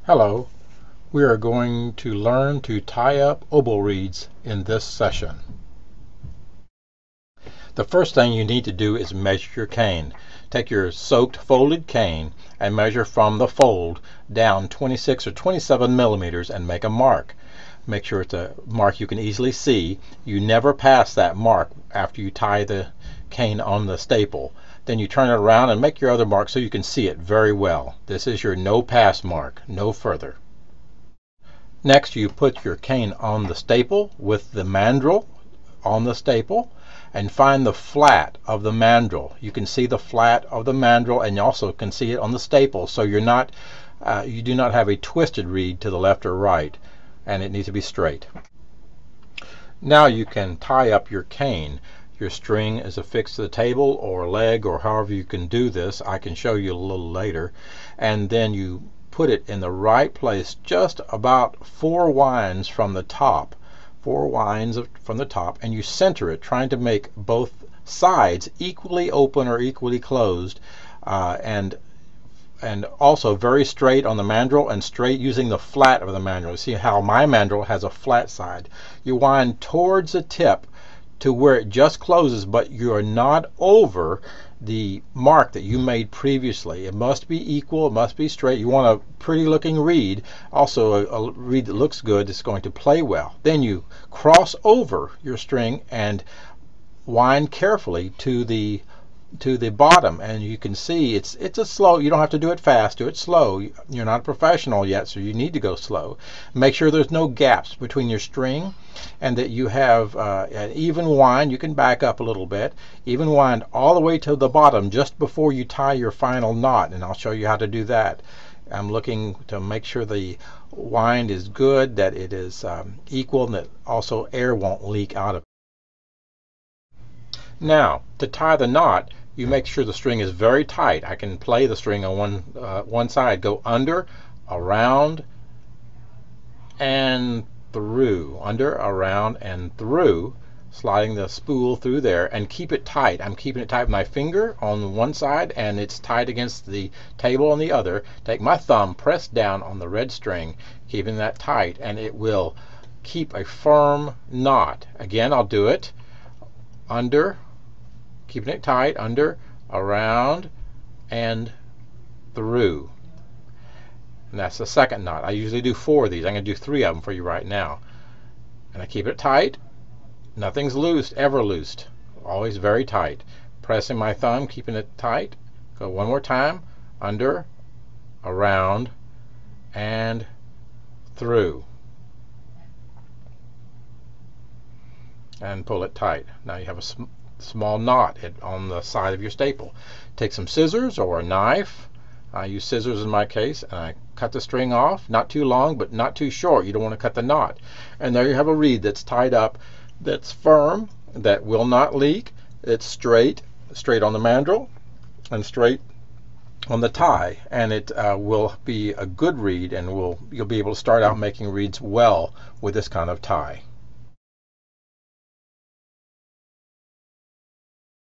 Hello, we are going to learn to tie up oboe reeds in this session. The first thing you need to do is measure your cane. Take your soaked folded cane and measure from the fold down 26 or 27 millimeters and make a mark. Make sure it's a mark you can easily see. You never pass that mark after you tie the cane on the staple. Then you turn it around and make your other mark so you can see it very well. This is your no pass mark, no further. Next, you put your cane on the staple with the mandrel on the staple and find the flat of the mandrel. You can see the flat of the mandrel and you also can see it on the staple, so you do not have a twisted reed to the left or right, and it needs to be straight. Now you can tie up your cane. Your string is affixed to the table or leg or however you can do this. I can show you a little later. And then you put it in the right place, just about 4 winds from the top. 4 winds from the top, and you center it, trying to make both sides equally open or equally closed, and also very straight on the mandrel and straight using the flat of the mandrel. See how my mandrel has a flat side. You wind towards the tip to where it just closes, but you are not over the mark that you made previously. It must be equal, it must be straight. You want a pretty looking reed, also a reed that looks good, it's going to play well. Then you cross over your string and wind carefully to the bottom, and you can see it's a slow. You don't have to do it fast, do it slow. You're not a professional yet, so you need to go slow. Make sure there's no gaps between your string and that you have an even wind. You can back up a little bit, even wind all the way to the bottom just before you tie your final knot, and I'll show you how to do that. I'm looking to make sure the wind is good, that it is equal, and that also air won't leak out of it. Now, to tie the knot, you make sure the string is very tight. I can play the string on one side. Go under, around, and through. Under, around, and through, sliding the spool through there, and keep it tight. I'm keeping it tight with my finger on one side, and it's tight against the table on the other. Take my thumb, press down on the red string, keeping that tight, and it will keep a firm knot. Again, I'll do it. Under, keeping it tight, under, around, and through. And that's the second knot. I usually do 4 of these. I'm going to do 3 of them for you right now. And I keep it tight. Nothing's loose, ever loosed. Always very tight. Pressing my thumb, keeping it tight. Go one more time. Under, around, and through. And pull it tight. Now you have a small knot on the side of your staple. Take some scissors or a knife. I use scissors in my case, and I cut the string off, not too long but not too short. You don't want to cut the knot. And there you have a reed that's tied up, that's firm, that will not leak. It's straight on the mandrel and straight on the tie, and it will be a good reed, and you'll be able to start out making reeds well with this kind of tie.